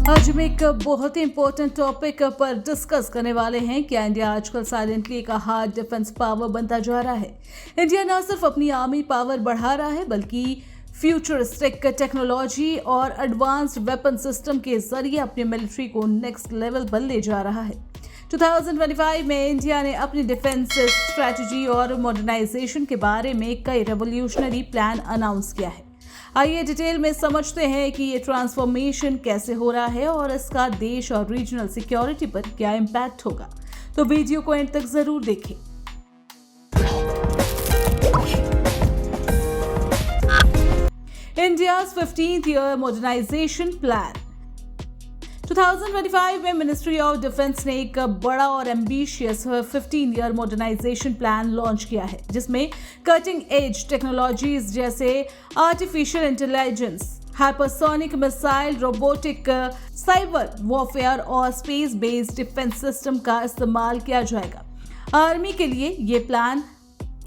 आज हम एक बहुत ही इंपॉर्टेंट टॉपिक पर डिस्कस करने वाले हैं। क्या इंडिया आजकल साइलेंटली एक हार्ड डिफेंस पावर बनता जा रहा है? इंडिया न सिर्फ अपनी आर्मी पावर बढ़ा रहा है बल्कि फ्यूचरिस्टिक टेक्नोलॉजी और एडवांस्ड वेपन सिस्टम के जरिए अपनी मिलिट्री को नेक्स्ट लेवल पर ले जा रहा है। 2025 में इंडिया ने अपनी डिफेंस स्ट्रैटेजी और मॉडर्नाइजेशन के बारे में कई रेवोल्यूशनरी प्लान अनाउंस किया है। आइए डिटेल में समझते हैं कि ये ट्रांसफॉर्मेशन कैसे हो रहा है और इसका देश और रीजनल सिक्योरिटी पर क्या इम्पैक्ट होगा। तो वीडियो को एंड तक जरूर देखें। India's 15th year modernisation plan. 2025 में मिनिस्ट्री ऑफ डिफेंस ने एक बड़ा और ambitious 15 year modernisation plan launch किया है, जिसमें कटिंग एज टेक्नोलॉजीज जैसे artificial intelligence, hypersonic missile, robotic, cyber warfare और स्पेस बेस्ड डिफेंस सिस्टम का इस्तेमाल किया जाएगा। आर्मी के लिए ये प्लान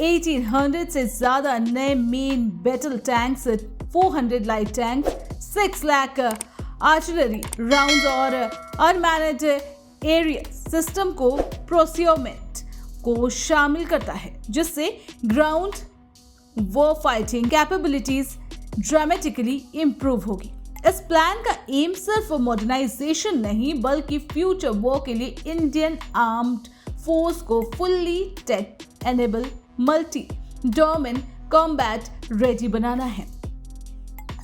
1800 से ज्यादा नए main battle tanks, 400 light tank, 6 lakh artillery round और अनमैनेड एरिया सिस्टम को प्रोक्योरमेंट को शामिल करता है, जिससे ground war fighting capabilities dramatically improve होगी। इस प्लान का एम सिर्फ मॉडर्नाइजेशन नहीं बल्कि फ्यूचर वॉर के लिए इंडियन आर्म्ड फोर्स को fully tech enable multi domain combat ready बनाना है।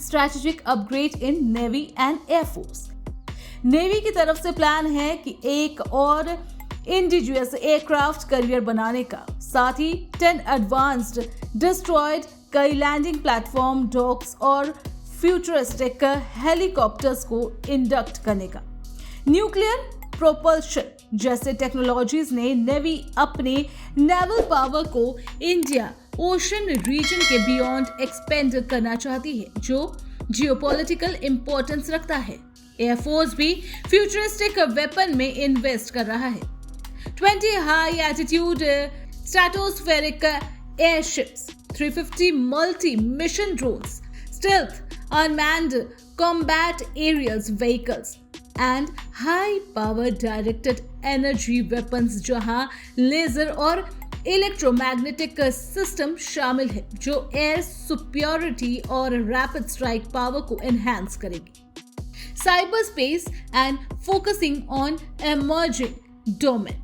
Strategic upgrade in navy and air force. Navy की तरफ से प्लान है कि एक और इंडिजियस एयरक्राफ्ट करियर बनाने का, साथ ही 10 एडवांस्ड डिस्ट्रॉयड, कई लैंडिंग प्लेटफॉर्म, डॉक्स और फ्यूचरिस्टिक हेलीकॉप्टर्स को इंडक्ट करने का। न्यूक्लियर प्रोपल्शन जैसे टेक्नोलॉजीज ने नेवी अपने नेवल पावर को इंडिया ओशन रीजन के बियॉन्ड एक्सपेंड करना चाहती है, जो जियोपॉलिटिकल इंपॉर्टेंस रखता है। एयरफोर्स भी फ्यूचरिस्टिक वेपन में इन्वेस्ट कर रहा है। 20 high attitude stratospheric airships, 350 multi mission drones, stealth unmanned combat aerials vehicles and high power directed energy weapons, जहां लेजर और इलेक्ट्रोमैग्नेटिक सिस्टम शामिल है, जो एयर सुपीरियरिटी और रैपिड स्ट्राइक पावर को एनहांस करेगी। Cyber space and focusing on emerging domain.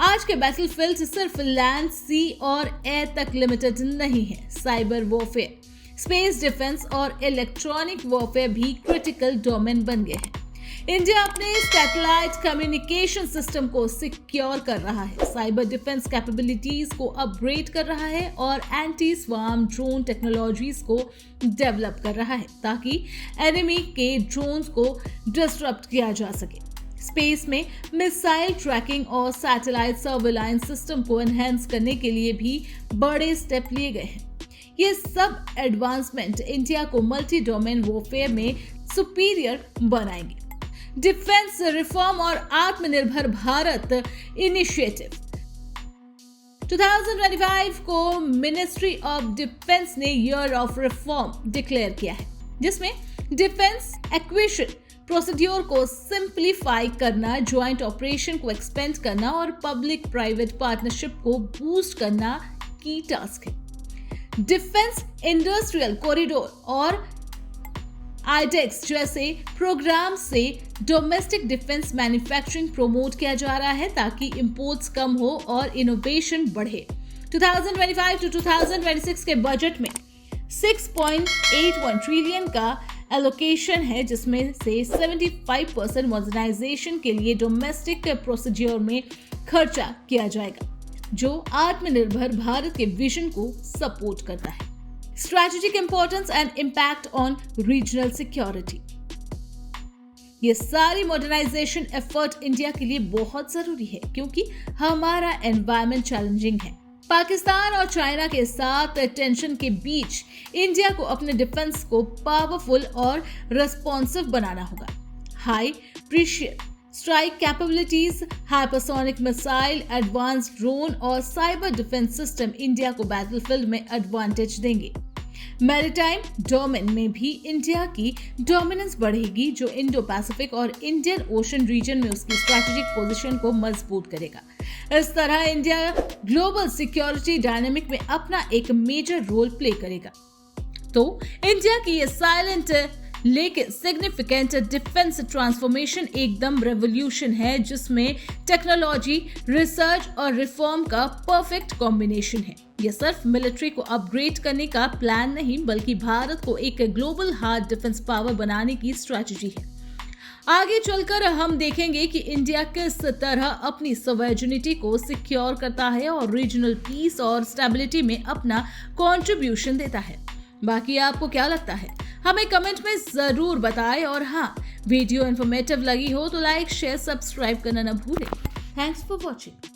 आज के बैटलफील्ड सिर्फ लैंड, सी और एयर तक लिमिटेड नहीं है। साइबर वॉरफेयर, स्पेस डिफेंस और इलेक्ट्रॉनिक वॉरफेयर भी क्रिटिकल डोमेन बन गए हैं। इंडिया अपने सैटेलाइट कम्युनिकेशन सिस्टम को सिक्योर कर रहा है, साइबर डिफेंस कैपेबिलिटीज को अपग्रेड कर रहा है और एंटी स्वार्म ड्रोन टेक्नोलॉजीज को डेवलप कर रहा है, ताकि एनिमी के ड्रोन्स को डिसरप्ट किया जा सके। स्पेस में मिसाइल ट्रैकिंग और सैटेलाइट सर्विलांस सिस्टम को एनहांस करने के लिए भी बड़े स्टेप लिए गए हैं। ये सब एडवांसमेंट इंडिया को मल्टी डोमेन वॉरफेयर में सुपीरियर बनाएंगे। डिफेंस रिफॉर्म और आत्मनिर्भर भारत इनिशिएटिव। 2025 को मिनिस्ट्री ऑफ डिफेंस ने ईयर ऑफ रिफॉर्म डिक्लेयर किया है, जिसमें डिफेंस एक्विजिशन प्रोसीड्योर को सिंप्लीफाई करना, ज्वाइंट ऑपरेशन को एक्सपेंड करना और पब्लिक प्राइवेट पार्टनरशिप को बूस्ट करना की टास्क है। डिफेंस इंडस्ट्रियल कॉरिडोर और आईडेक्स जैसे प्रोग्राम से डोमेस्टिक डिफेंस मैन्युफैक्चरिंग प्रमोट किया जा रहा है, ताकि इंपोर्ट्स कम हो और इनोवेशन बढ़े। 2025 to 2026 के बजट में 6.81 ट्रिलियन का एलोकेशन है, जिसमें से 75% मॉडर्नाइजेशन के लिए डोमेस्टिक प्रोसीड्योर में खर्चा किया जाएगा, जो आत्मनिर्भर भारत के विजन को सपोर्ट करता है। Strategic importance and impact on regional security. ये सारी मॉडर्नाइजेशन एफर्ट इंडिया के लिए बहुत जरूरी है, क्योंकि हमारा एनवायरनमेंट चैलेंजिंग है। पाकिस्तान और चाइना के साथ टेंशन के बीच इंडिया को अपने डिफेंस को पावरफुल और रिस्पॉन्सिव बनाना होगा। High precision strike capabilities, hypersonic missile, advance drone और साइबर डिफेंस सिस्टम इंडिया को बैटलफील्ड में एडवांटेज देंगे। मैरीटाइम डोमेन में भी इंडिया की डोमिनेंस बढ़ेगी, जो इंडो पैसिफिक और इंडियन ओशन रीजन में उसकी स्ट्रैटेजिक पोजीशन को मजबूत करेगा। इस तरह इंडिया ग्लोबल सिक्योरिटी डायनामिक में अपना एक मेजर रोल प्ले करेगा। तो इंडिया की ये साइलेंट लेकिन सिग्निफिकेंट डिफेंस ट्रांसफॉर्मेशन एकदम रेवोल्यूशन है, जिसमें टेक्नोलॉजी, रिसर्च और रिफॉर्म का परफेक्ट कॉम्बिनेशन है। यह सिर्फ मिलिट्री को अपग्रेड करने का प्लान नहीं, बल्कि भारत को एक ग्लोबल हार्ड डिफेंस पावर बनाने की स्ट्रैटेजी है। आगे चलकर हम देखेंगे कि इंडिया किस तरह अपनी सॉवरेनिटी को सिक्योर करता है और रीजनल पीस और स्टेबिलिटी में अपना कंट्रीब्यूशन देता है। बाकी आपको क्या लगता है, हमें कमेंट में जरूर बताएं। और हाँ, वीडियो इन्फॉर्मेटिव लगी हो तो लाइक, शेयर, सब्सक्राइब करना न भूलें। Thanks for watching.